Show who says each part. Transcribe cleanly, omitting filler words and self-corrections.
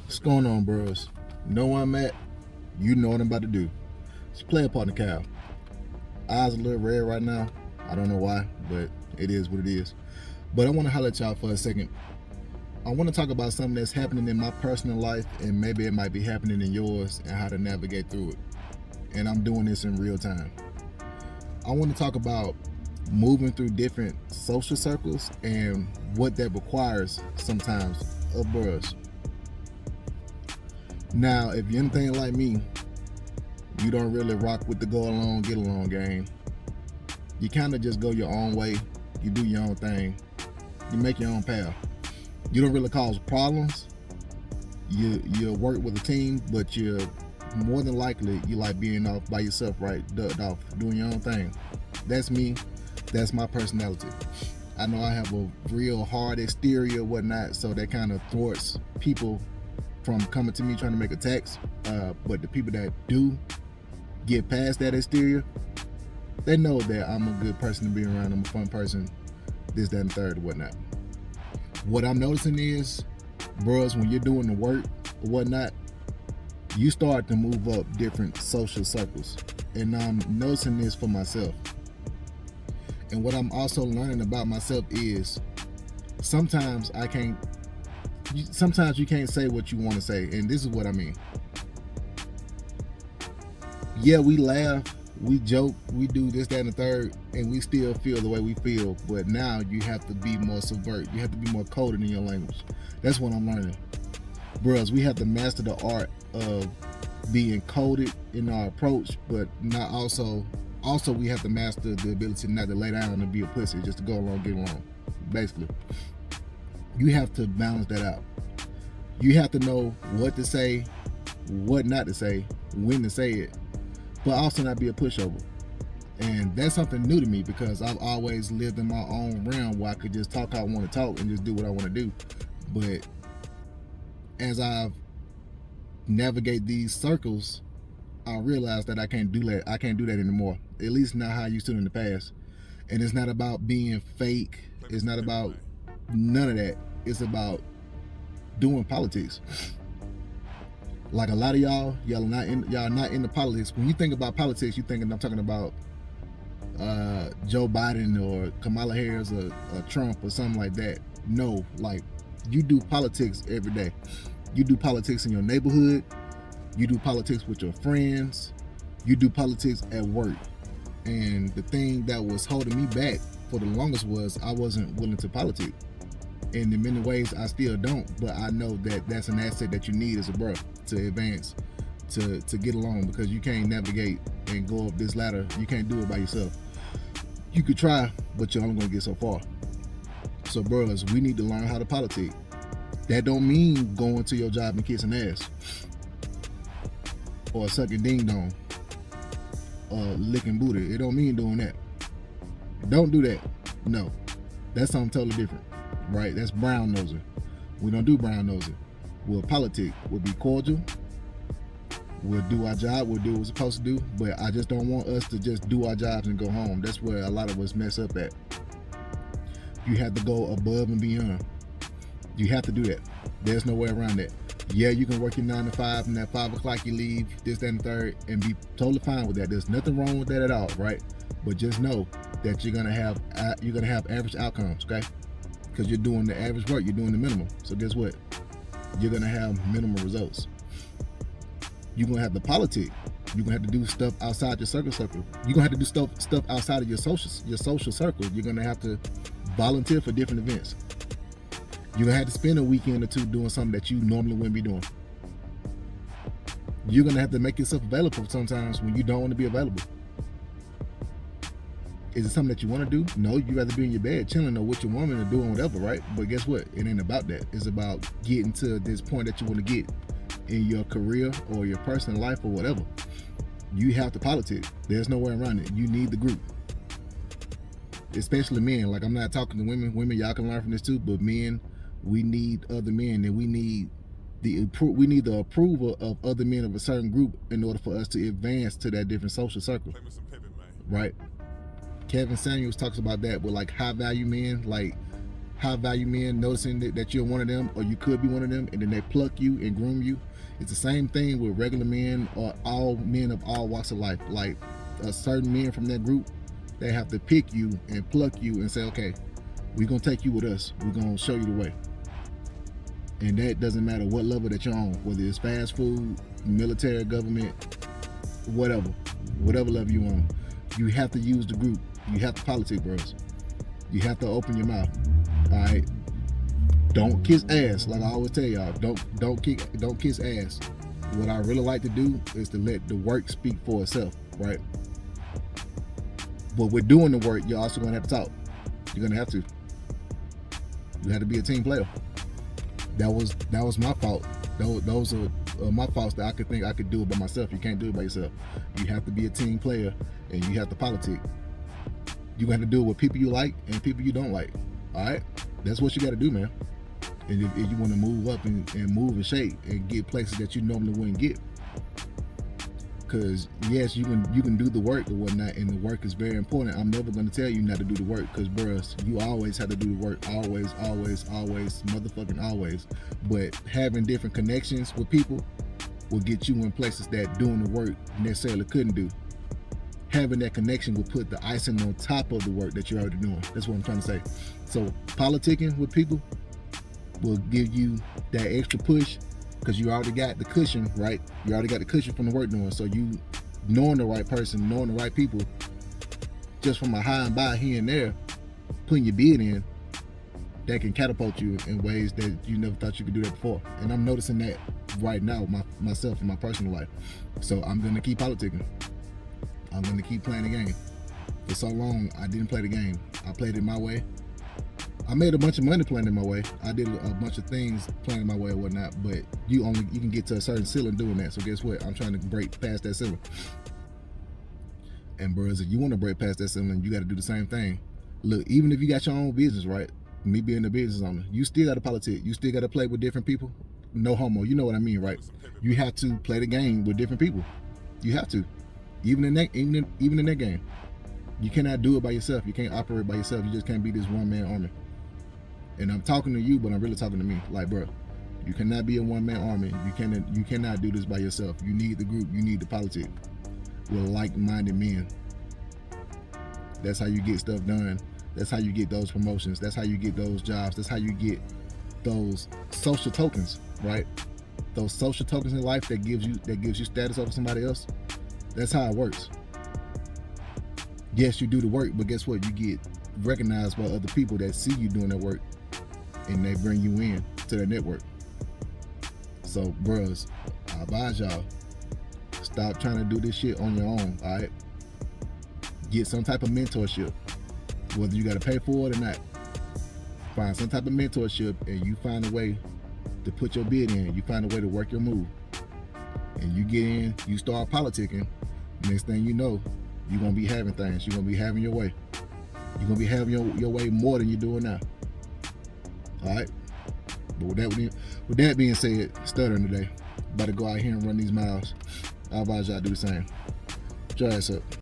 Speaker 1: What's going on, bros? Know where I'm at? You know what I'm about to do. It's player partner Cal. Eyes a little red right now. I don't know why, but it is what it is. But I want to holler at y'all for a second. I want to talk about something that's happening in my personal life, and maybe it might be happening in yours, and how to navigate through it. And I'm doing this in real time. I want to talk about moving through different social circles and what that requires sometimes of bros. Now, if you're anything like me, you don't really rock with the go along, get along game. You kind of just go your own way. You do your own thing. You make your own path. You don't really cause problems. You work with a team, but you're more than likely you like being off by yourself, right? Ducked off, doing your own thing. That's me. That's my personality. I know I have a real hard exterior, whatnot, so that kind of thwarts people from coming to me trying to make attacks. But the people that do get past that exterior, they know that I'm a good person to be around. I'm a fun person, this, that, and third, whatnot. What I'm noticing is, bros, when you're doing the work or whatnot, you start to move up different social circles. And I'm noticing this for myself. And what I'm also learning about myself is sometimes you can't say what you want to say. And this is what I mean. Yeah, we laugh, we joke, we do this, that, and the third, and we still feel the way we feel. But now you have to be more subvert. You have to be more coded in your language. That's what I'm learning. Bros, we have to master the art of being coded in our approach, but not also we have to master the ability not to lay down and be a pussy, just to go along, get along. Basically, you have to balance that out. You have to know what to say, what not to say, when to say it, but also not be a pushover. And that's something new to me because I've always lived in my own realm where I could just talk how I want to talk and just do what I want to do. But as I've navigate these circles, I realize that I can't do that. I can't do that anymore. At least not how I used to in the past. And it's not about being fake. It's not about none of that. It's about doing politics. Like a lot of y'all are not into politics. When you think about politics, you thinking I'm talking about Joe Biden or Kamala Harris or Trump or something like that. No, like you do politics every day. You do politics in your neighborhood. You do politics with your friends. You do politics at work. And the thing that was holding me back for the longest was I wasn't willing to politic. And in many ways, I still don't. But I know that that's an asset that you need as a bro to advance, to get along, because you can't navigate and go up this ladder. You can't do it by yourself. You could try, but you're only gonna get so far. So, bros, we need to learn how to politic. That don't mean going to your job and kissing ass, or sucking ding dong, or licking booty. It don't mean doing that. Don't do that. No, that's something totally different, right? That's brown nosing. We don't do brown nosing. We'll politic. We'll be cordial. We'll do our job. We'll do what we're supposed to do. But I just don't want us to just do our jobs and go home. That's where a lot of us mess up at. You have to go above and beyond. You have to do that. There's no way around that. Yeah, you can work your 9 to 5, and at 5 o'clock you leave, this, that, and third, and be totally fine with that. There's nothing wrong with that at all, right? But just know that you're gonna have average outcomes, okay? Because you're doing the average work, you're doing the minimum. So guess what? You're gonna have minimal results. You're gonna have the politic. You're gonna have to do stuff outside your circle. You're gonna have to do stuff outside of your social circle. You're gonna have to volunteer for different events. You're gonna have to spend a weekend or two doing something that you normally wouldn't be doing. You're gonna have to make yourself available sometimes when you don't want to be available. Is it something that you want to do? No, you'd rather be in your bed chilling or with your woman or doing whatever, right? But guess what? It ain't about that. It's about getting to this point that you want to get in your career or your personal life or whatever. You have to politic. There's no way around it. You need the group. Especially men. Like, I'm not talking to women. Women, y'all can learn from this too, but men, we need other men, and we need the approval of other men of a certain group in order for us to advance to that different social circle. Right? Kevin Samuels talks about that with like high value men. Like high value men noticing that you're one of them, or you could be one of them, and then they pluck you and groom you. It's the same thing with regular men or all men of all walks of life. Like certain men from that group, they have to pick you and pluck you and say, okay, we're gonna take you with us. We're gonna show you the way. And that doesn't matter what level that you're on, whether it's fast food, military, government, whatever level you're on. You have to use the group. You have to politic, bros. You have to open your mouth. All right. Don't kiss ass, like I always tell y'all. Don't kiss ass. What I really like to do is to let the work speak for itself, right? But with doing the work, you're also gonna have to talk. You're gonna have to. You have to be a team player. That was my fault. Those are my faults that I could think I could do it by myself. You can't do it by yourself. You have to be a team player, and you have to politic. You have to do it with people you like and people you don't like. All right, that's what you got to do, man. And if you want to move up and move and shake and get places that you normally wouldn't get, because yes, you can do the work or whatnot, and the work is very important. I'm never going to tell you not to do the work, because bros, you always have to do the work, always, motherfucking always. But having different connections with people will get you in places that doing the work necessarily couldn't do. Having that connection will put the icing on top of the work that you're already doing. That's what I'm trying to say. So politicking with people will give you that extra push, because you already got the cushion, right? You already got the cushion from the work doing. So you knowing the right person, knowing the right people, just from a high and by here and there, putting your bid in, that can catapult you in ways that you never thought you could do that before. And I'm noticing that right now, myself in my personal life. So I'm gonna keep politicking. I'm gonna keep playing the game. For so long, I didn't play the game. I played it my way. I made a bunch of money playing it my way. I did a bunch of things playing it my way and whatnot, but you can get to a certain ceiling doing that. So guess what? I'm trying to break past that ceiling. And bros, if you want to break past that ceiling, you got to do the same thing. Look, even if you got your own business, right? Me being a business owner, you still got to politic. You still got to play with different people. No homo. You know what I mean, right? You have to play the game with different people. You have to, even in that game. You cannot do it by yourself. You can't operate by yourself. You just can't be this one-man army. And I'm talking to you, but I'm really talking to me. Like, bro, you cannot be a one-man army. You cannot do this by yourself. You need the group. You need the politic with like-minded men. That's how you get stuff done. That's how you get those promotions. That's how you get those jobs. That's how you get those social tokens, right? Those social tokens in life that gives you status over somebody else. That's how it works. Yes, you do the work, but guess what? You get recognized by other people that see you doing that work, and they bring you in to their network. So, bros, I advise y'all, stop trying to do this shit on your own, all right? Get some type of mentorship, whether you got to pay for it or not. Find some type of mentorship, and you find a way to put your bid in. You find a way to work your move. And you get in, you start politicking. Next thing you know, you're going to be having things. You're going to be having your way. You're going to be having your way more than you're doing now. All right? But with that being said, stuttering today. About to go out here and run these miles. I advise y'all do the same. Get your ass up.